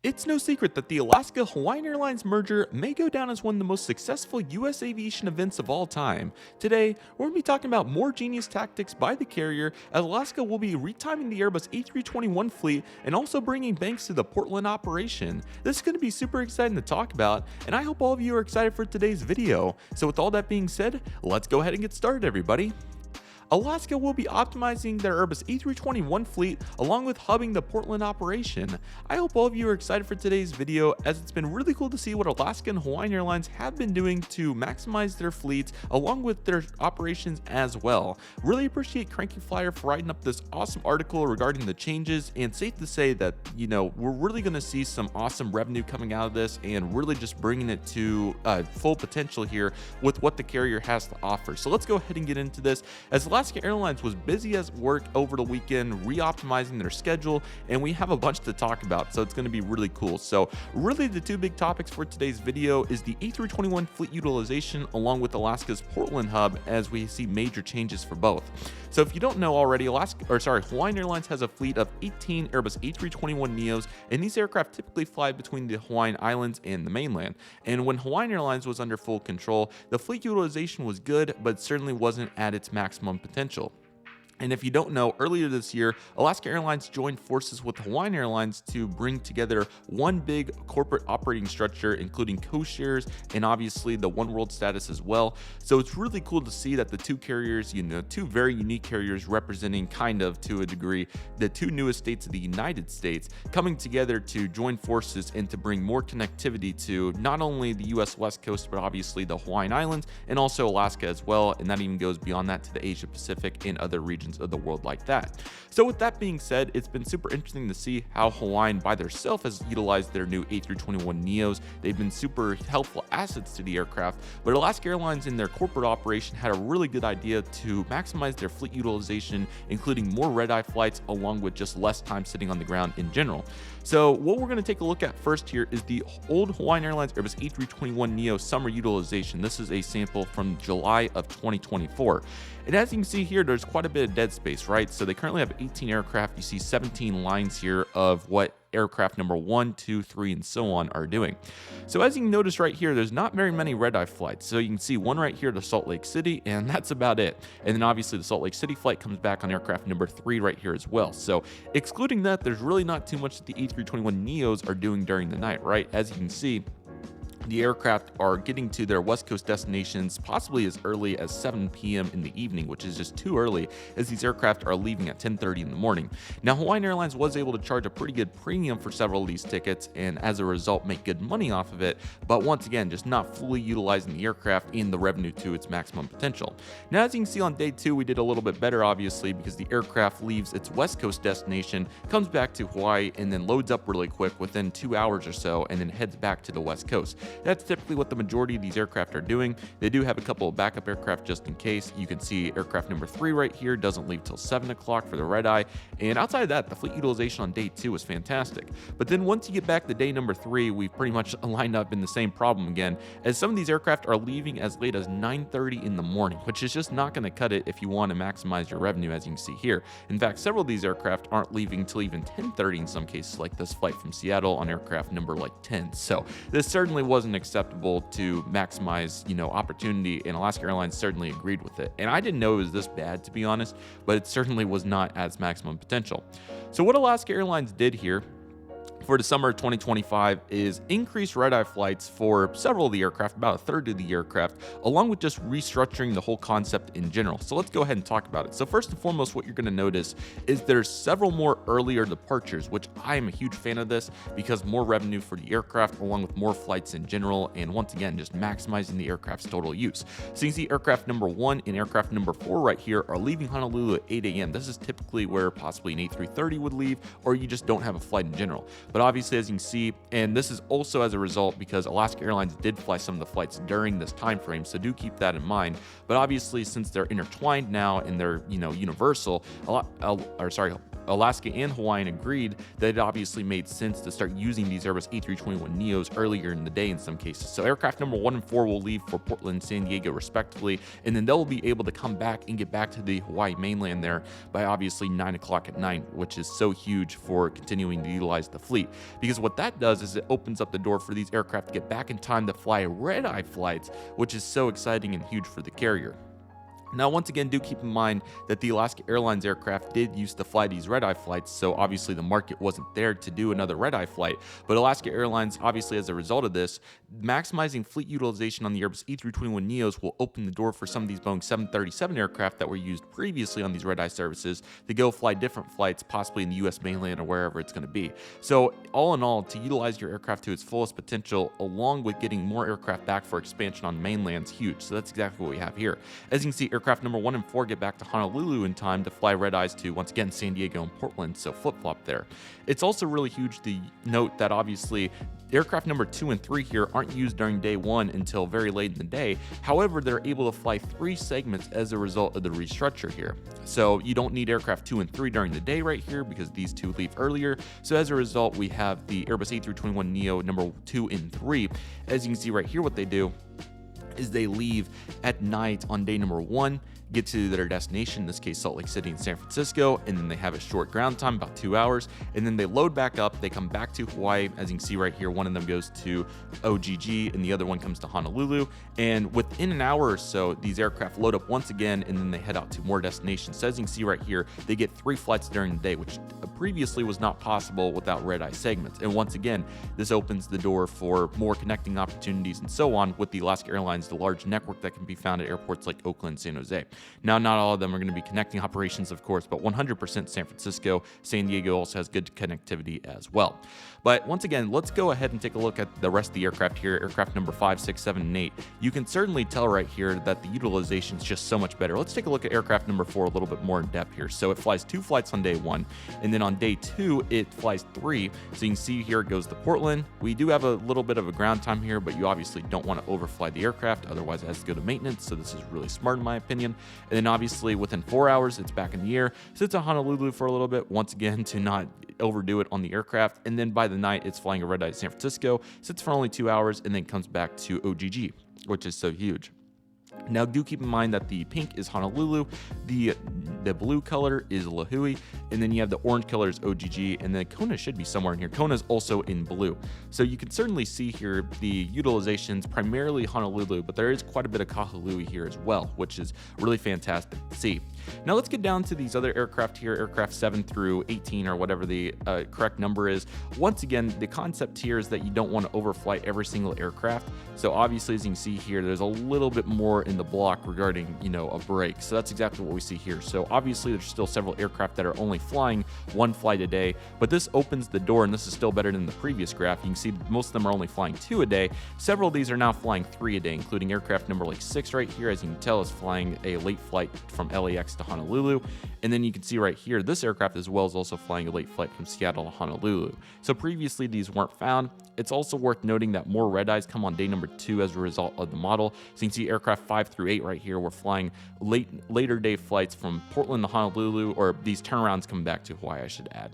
It's no secret that the Alaska Hawaiian Airlines merger may go down as one of the most successful US aviation events of all time. Today, we're going to be talking about more genius tactics by the carrier, as Alaska will be retiming the Airbus A321 fleet and also bringing Banks to the Portland operation. This is going to be super exciting to talk about, and I hope all of you are excited for today's video. So with all that being said, let's go ahead and get started, everybody. Alaska will be optimizing their Airbus A321 fleet along with hubbing the Portland operation. I hope all of you are excited for today's video, as it's been really cool to see what Alaska and Hawaiian Airlines have been doing to maximize their fleets along with their operations as well. Really appreciate Cranky Flyer for writing up this awesome article regarding the changes, and safe to say that, we're really going to see some awesome revenue coming out of this and really just bringing it to full potential here with what the carrier has to offer. So let's go ahead and get into this, as Alaska Airlines was busy as work over the weekend re-optimizing their schedule, and we have a bunch to talk about, so it's going to be really cool. So really the two big topics for today's video is the A321 fleet utilization along with Alaska's Portland hub, as we see major changes for both. So if you don't know already, Hawaiian Airlines has a fleet of 18 Airbus A321neos, and these aircraft typically fly between the Hawaiian Islands and the mainland. And when Hawaiian Airlines was under full control, the fleet utilization was good, but certainly wasn't at its maximum potential. And if you don't know, earlier this year, Alaska Airlines joined forces with Hawaiian Airlines to bring together one big corporate operating structure, including co-shares and obviously the one world status as well. So it's really cool to see that the two carriers, two very unique carriers representing kind of to a degree the two newest states of the United States, coming together to join forces and to bring more connectivity to not only the US West Coast, but obviously the Hawaiian Islands and also Alaska as well. And that even goes beyond that to the Asia Pacific and other regions of the world like that. So with that being said, it's been super interesting to see how Hawaiian by themselves has utilized their new A321neos. They've been super helpful assets to the aircraft, but Alaska Airlines in their corporate operation had a really good idea to maximize their fleet utilization, including more red-eye flights along with just less time sitting on the ground in general. So what we're going to take a look at first here is the old Hawaiian Airlines Airbus A321neo summer utilization. This is a sample from July of 2024. And as you can see here, there's quite a bit of dead space, right? So they currently have 18 aircraft. You see 17 lines here of what aircraft number 1, 2, 3, and so on are doing. So as you can notice right here, there's not very many red-eye flights. So you can see one right here to Salt Lake City, and that's about it. And then obviously the Salt Lake City flight comes back on aircraft number 3 right here as well. So excluding that, there's really not too much that the A321neos are doing during the night, right? As you can see, the aircraft are getting to their West Coast destinations possibly as early as 7 p.m. in the evening, which is just too early, as these aircraft are leaving at 10:30 in the morning. Now, Hawaiian Airlines was able to charge a pretty good premium for several of these tickets, and as a result make good money off of it, but once again, just not fully utilizing the aircraft in the revenue to its maximum potential. Now, as you can see on day 2, we did a little bit better, obviously, because the aircraft leaves its West Coast destination, comes back to Hawaii, and then loads up really quick within 2 hours or so, and then heads back to the West Coast. That's typically what the majority of these aircraft are doing. They do have a couple of backup aircraft just in case. You can see aircraft number 3 right here doesn't leave till 7 o'clock for the red eye. And outside of that, the fleet utilization on day 2 was fantastic. But then once you get back to day number 3, we've pretty much lined up in the same problem again, as some of these aircraft are leaving as late as 9:30 in the morning, which is just not going to cut it if you want to maximize your revenue, as you can see here. In fact, several of these aircraft aren't leaving till even 10:30 in some cases, like this flight from Seattle on aircraft number 10. So this certainly wasn't acceptable to maximize, opportunity, and Alaska Airlines certainly agreed with it. And I didn't know it was this bad, to be honest, but it certainly was not at its maximum potential. So what Alaska Airlines did here for the summer of 2025 is increase red-eye flights for several of the aircraft, about a third of the aircraft, along with just restructuring the whole concept in general. So let's go ahead and talk about it. So first and foremost, what you're going to notice is there's several more earlier departures, which I am a huge fan of this, because more revenue for the aircraft along with more flights in general, and once again, just maximizing the aircraft's total use. So you can see aircraft number 1 and aircraft number 4 right here are leaving Honolulu at 8 a.m. This is typically where possibly an A330 would leave, or you just don't have a flight in general. But obviously, as you can see, and this is also as a result because Alaska Airlines did fly some of the flights during this time frame, so do keep that in mind. But obviously, since they're intertwined now and they're universal, Alaska and Hawaiian agreed that it obviously made sense to start using these Airbus A321neos earlier in the day in some cases. So aircraft number 1 and 4 will leave for Portland and San Diego respectively, and then they'll be able to come back and get back to the Hawaii mainland there by obviously 9 o'clock at night, which is so huge for continuing to utilize the fleet. Because what that does is it opens up the door for these aircraft to get back in time to fly red-eye flights, which is so exciting and huge for the carrier. Now, once again, do keep in mind that the Alaska Airlines aircraft did used to fly these red-eye flights, so obviously the market wasn't there to do another red-eye flight. But Alaska Airlines, obviously as a result of this, maximizing fleet utilization on the Airbus A321neos will open the door for some of these Boeing 737 aircraft that were used previously on these red-eye services to go fly different flights, possibly in the US mainland or wherever it's going to be. So all in all, to utilize your aircraft to its fullest potential, along with getting more aircraft back for expansion on mainland, is huge. So that's exactly what we have here. As you can see, aircraft number 1 and 4 get back to Honolulu in time to fly red-eyes to, once again, San Diego and Portland, so flip-flop there. It's also really huge to note that obviously aircraft number 2 and 3 here aren't used during day 1 until very late in the day. However, they're able to fly 3 segments as a result of the restructure here. So you don't need aircraft 2 and 3 during the day right here because these 2 leave earlier. So as a result, we have the Airbus A321neo number 2 and 3. As you can see right here, what they do is they leave at night on day number 1, get to their destination, in this case Salt Lake City and San Francisco, and then they have a short ground time, about 2 hours, and then they load back up, they come back to Hawaii. As you can see right here, one of them goes to OGG and the other one comes to Honolulu, and within an hour or so, these aircraft load up once again, and then they head out to more destinations. So as you can see right here, they get 3 flights during the day, which previously was not possible without red-eye segments. And once again, this opens the door for more connecting opportunities and so on with the Alaska Airlines, the large network that can be found at airports like Oakland and San Jose. Now, not all of them are going to be connecting operations, of course, but 100% San Francisco. San Diego also has good connectivity as well. But once again, let's go ahead and take a look at the rest of the aircraft here, aircraft number 5, 6, 7, and 8. You can certainly tell right here that the utilization is just so much better. Let's take a look at aircraft number 4 a little bit more in depth here. So it flies 2 flights on day 1, and then on day 2, it flies 3. So you can see here it goes to Portland. We do have a little bit of a ground time here, but you obviously don't want to overfly the aircraft, otherwise it has to go to maintenance, so this is really smart in my opinion. And then obviously within 4 hours, it's back in the air, sits on Honolulu for a little bit, once again to not overdo it on the aircraft, and then by the night, it's flying a red-eye to San Francisco, sits for only 2 hours, and then comes back to OGG, which is so huge. Now, do keep in mind that the pink is Honolulu, the blue color is Lahui, and then you have the orange color is OGG, and then Kona should be somewhere in here. Kona is also in blue. So you can certainly see here the utilizations, primarily Honolulu, but there is quite a bit of Kahului here as well, which is really fantastic to see. Now let's get down to these other aircraft here, aircraft 7 through 18 or whatever the correct number is. Once again, the concept here is that you don't want to overflight every single aircraft. So obviously, as you can see here, there's a little bit more in the block regarding, a break. So that's exactly what we see here. So obviously, there's still several aircraft that are only flying 1 flight a day, but this opens the door, and this is still better than the previous graph. You can see most of them are only flying 2 a day. Several of these are now flying 3 a day, including aircraft number 6 right here. As you can tell, is flying a late flight from LAX to Honolulu. And then you can see right here, this aircraft as well is also flying a late flight from Seattle to Honolulu. So previously these weren't found. It's also worth noting that more red-eyes come on day number 2 as a result of the model. So you can see aircraft 5 through 8 right here. We're flying later day flights from Portland to Honolulu, or these turnarounds come back to Hawaii, I should add.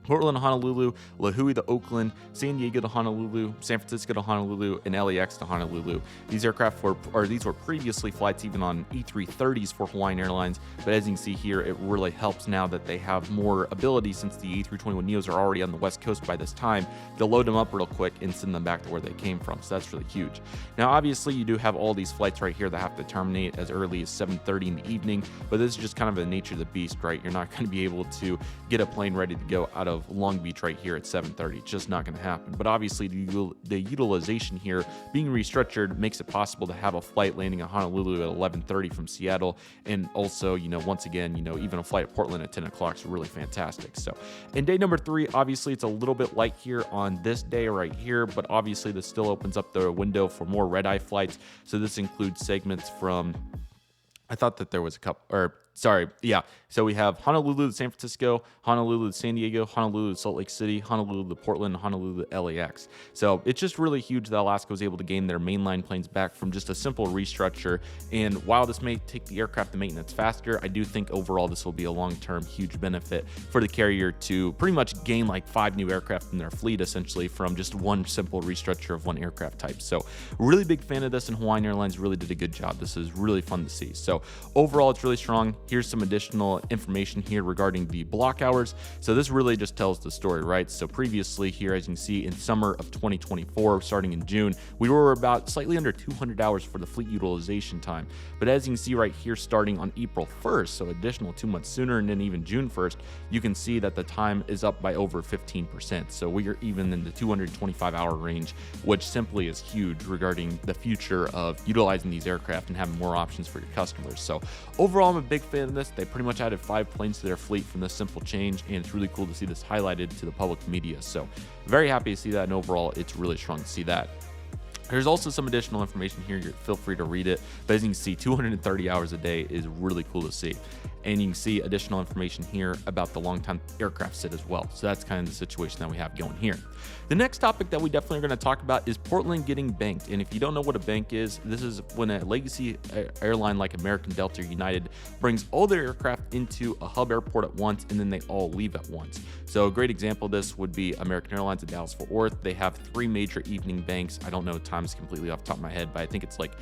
Portland to Honolulu, Lahui to Oakland, San Diego to Honolulu, San Francisco to Honolulu, and LAX to Honolulu. These aircraft were previously flights even on E330s for Hawaiian Airlines, but as you can see here, it really helps now that they have more ability since the A321neos are already on the West Coast by this time. They'll load them up real quick and send them back to where they came from, so that's really huge. Now, obviously, you do have all these flights right here that have to terminate as early as 7:30 in the evening, but this is just kind of the nature of the beast, right? You're not going to be able to get a plane ready to go out of Long Beach right here at 7:30. It's just not going to happen. But obviously, the utilization here being restructured makes it possible to have a flight landing at Honolulu at 11:30 from Seattle, and also, once again, even a flight at Portland at 10 o'clock is really fantastic. So, in day number 3, obviously, it's a little bit light here on this day right here, but obviously, this still opens up the window for more red-eye flights. So, this includes segments from, I thought that there was a couple, or sorry, yeah. So we have Honolulu to San Francisco, Honolulu to San Diego, Honolulu to Salt Lake City, Honolulu to Portland, Honolulu to LAX. So it's just really huge that Alaska was able to gain their mainline planes back from just a simple restructure. And while this may take the aircraft to maintenance faster, I do think overall this will be a long-term huge benefit for the carrier to pretty much gain like 5 new aircraft in their fleet essentially from just one simple restructure of one aircraft type. So really big fan of this, and Hawaiian Airlines really did a good job. This is really fun to see. So overall, it's really strong. Here's some additional information here regarding the block hours. So this really just tells the story, right? So previously here, as you can see, in summer of 2024, starting in June, we were about slightly under 200 hours for the fleet utilization time. But as you can see right here, starting on April 1st, so additional 2 months sooner, and then even June 1st, you can see that the time is up by over 15%. So we are even in the 225-hour range, which simply is huge regarding the future of utilizing these aircraft and having more options for your customers. So overall, I'm a big fan of this. They pretty much added 5 planes to their fleet from this simple change, and it's really cool to see this highlighted to the public media. So very happy to see that, and overall, it's really strong to see that. There's also some additional information here. Feel free to read it. But as you can see, 230 hours a day is really cool to see. And you can see additional information here about the long-time aircraft sit as well. So that's kind of the situation that we have going here. The next topic that we definitely are going to talk about is Portland getting banked. And if you don't know what a bank is, this is when a legacy airline like American, Delta, or United brings all their aircraft into a hub airport at once, and then they all leave at once. So a great example of this would be American Airlines at Dallas-Fort Worth. They have 3 major evening banks. I don't know times completely off the top of my head, but I think it's like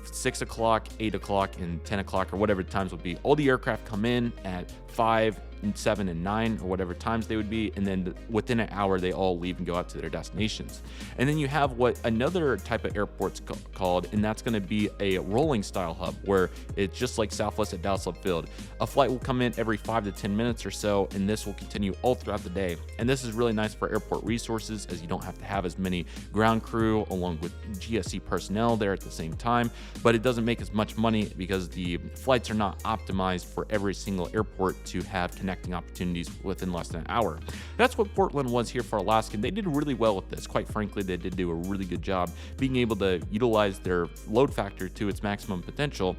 6 o'clock, 8 o'clock, and 10 o'clock, or whatever the times will be. All the aircraft come in at 5, 7, and 9, or whatever times they would be, and then within an hour they all leave and go out to their destinations. And then you have what another type of airport's called, and that's going to be a rolling style hub, where it's just like Southwest at Dallas Love Field. A flight will come in every 5 to 10 minutes or so, and this will continue all throughout the day. And this is really nice for airport resources, as you don't have to have as many ground crew along with GSC personnel there at the same time, but it doesn't make as much money because the flights are not optimized for every single airport to have connecting opportunities within less than an hour. That's what Portland was here for Alaska, and they did really well with this. Quite frankly, they did do a really good job being able to utilize their load factor to its maximum potential.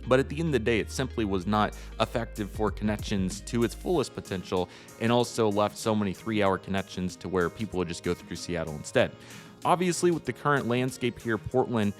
But at the end of the day, it simply was not effective for connections to its fullest potential, and also left so many 3-hour connections to where people would just go through Seattle instead. Obviously, with the current landscape here, Portland,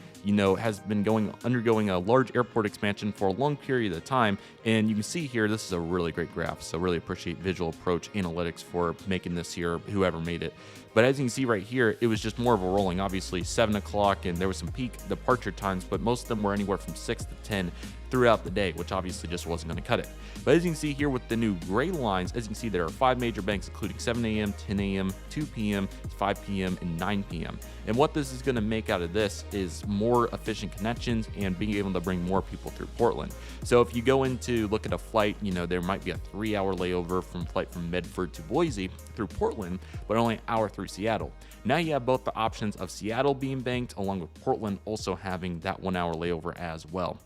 has been undergoing a large airport expansion for a long period of time. And you can see here, this is a really great graph. So really appreciate Visual Approach Analytics for making this here, whoever made it. But as you can see right here, it was just more of a rolling, obviously 7 o'clock, and there was some peak departure times, but most of them were anywhere from 6 to 10 throughout the day, which obviously just wasn't going to cut it. But as you can see here with the new gray lines, as you can see, there are 5 major banks, including 7 a.m., 10 a.m., 2 p.m., 5 p.m., and 9 p.m. And what this is going to make out of this is more efficient connections and being able to bring more people through Portland. So if you go in to look at a flight, there might be a 3-hour layover from Medford to Boise through Portland, but only an hour through Seattle. Now you have both the options of Seattle being banked, along with Portland also having that 1-hour layover as well.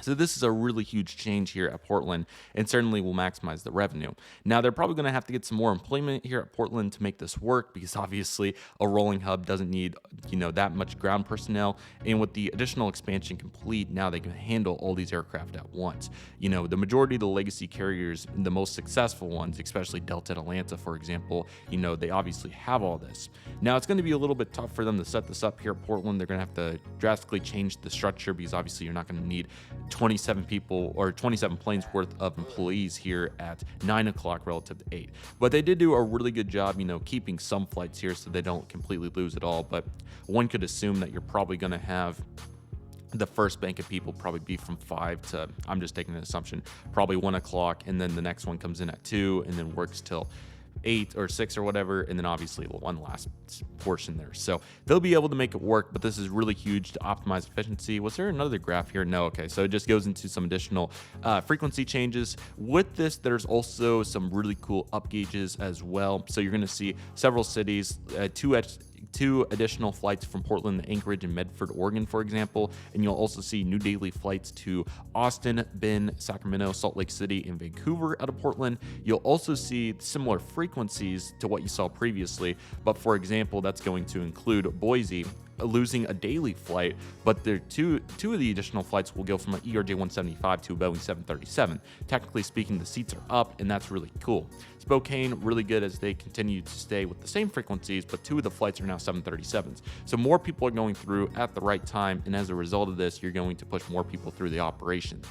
So this is a really huge change here at Portland, and certainly will maximize the revenue. Now, they're probably going to have to get some more employment here at Portland to make this work, because obviously a rolling hub doesn't need, that much ground personnel. And with the additional expansion complete, now they can handle all these aircraft at once. The majority of the legacy carriers, the most successful ones, especially Delta and Atlanta, for example, they obviously have all this. Now, it's going to be a little bit tough for them to set this up here at Portland. They're going to have to drastically change the structure, because obviously you're not going to need 27 people or 27 planes worth of employees here at 9 o'clock relative to 8. But they did do a really good job, keeping some flights here so they don't completely lose it all. But one could assume that you're probably going to have the first bank of people probably be from 5 to, I'm just taking an assumption, probably 1 o'clock, and then the next one comes in at 2 and then works till 8 or 6 or whatever, and then obviously one last portion there. So they'll be able to make it work, but this is really huge to optimize efficiency. Was there another graph here? No. Okay, so it just goes into some additional frequency changes. With this, there's also some really cool up gauges as well. So you're going to see several cities, 2 additional flights from Portland to Anchorage and Medford, Oregon, for example. And you'll also see new daily flights to Austin, Bend, Sacramento, Salt Lake City, and Vancouver out of Portland. You'll also see similar frequencies to what you saw previously, but for example, that's going to include Boise losing a daily flight, but there two of the additional flights will go from an ERJ 175 to a Boeing 737. Technically speaking, the seats are up, and that's really cool. Spokane, really good as they continue to stay with the same frequencies, but 2 of the flights are now 737s. So more people are going through at the right time, and as a result of this, you're going to push more people through the operation.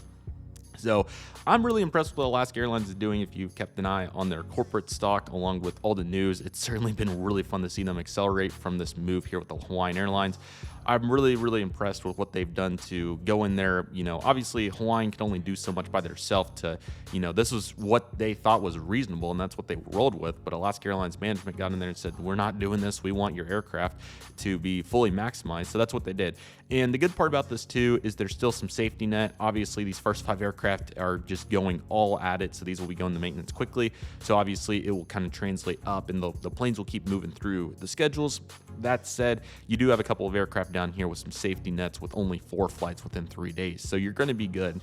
So I'm really impressed with what Alaska Airlines is doing. If you've kept an eye on their corporate stock along with all the news, it's certainly been really fun to see them accelerate from this move here with the Hawaiian Airlines. I'm really impressed with what they've done to go in there. Obviously Hawaiian can only do so much by themselves to, this was what they thought was reasonable, and that's what they rolled with. But Alaska Airlines management got in there and said, we're not doing this. We want your aircraft to be fully maximized. So that's what they did. And the good part about this too is there's still some safety net. Obviously these first 5 aircraft are just going all at it. So these will be going to maintenance quickly. So obviously it will kind of translate up, and the planes will keep moving through the schedules. That said, you do have a couple of aircraft down here with some safety nets with only 4 flights within 3 days. So you're going to be good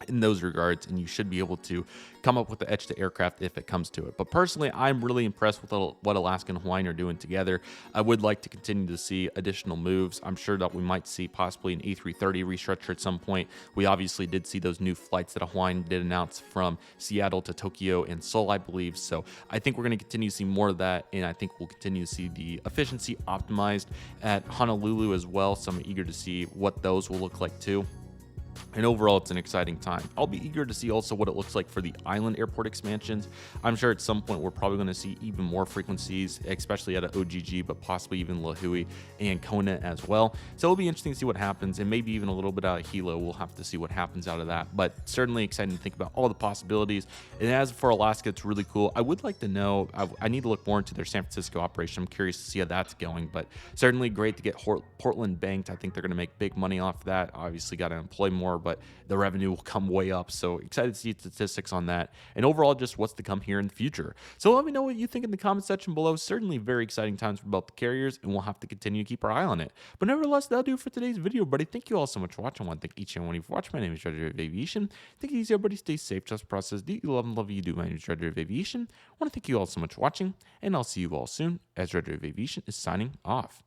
in those regards, and you should be able to come up with the edge to aircraft if it comes to it. But personally, I'm really impressed with what Alaska and Hawaiian are doing together. I would like to continue to see additional moves. I'm sure that we might see possibly an A330 restructure at some point. We obviously did see those new flights that Hawaiian did announce from Seattle to Tokyo and Seoul, I believe. So I think we're going to continue to see more of that, and I think we'll continue to see the efficiency optimized at Honolulu as well. So I'm eager to see what those will look like too. And overall, it's an exciting time. I'll be eager to see also what it looks like for the island airport expansions. I'm sure at some point we're probably going to see even more frequencies, especially out of OGG, but possibly even Lahui and Kona as well. So it'll be interesting to see what happens, and maybe even a little bit out of Hilo. We'll have to see what happens out of that. But certainly exciting to think about all the possibilities. And as for Alaska, it's really cool. I would like to know, I need to look more into their San Francisco operation. I'm curious to see how that's going, but certainly great to get Portland banked. I think they're going to make big money off of that. Obviously got to employ more, but the revenue will come way up. So excited to see statistics on that, and overall just what's to come here in the future. So let me know what you think in the comment section below. Certainly very exciting times for both the carriers, and we'll have to continue to keep our eye on it. But nevertheless, that'll do it for today's video, buddy. Thank you all so much for watching. I want to thank each and one of you for watching. My name is Redriveraviation. Thank you, everybody. Stay safe, trust the process. Do you love and love you do. My name is Redriveraviation. I want to thank you all so much for watching, and I'll see you all soon as Redriveraviation is signing off.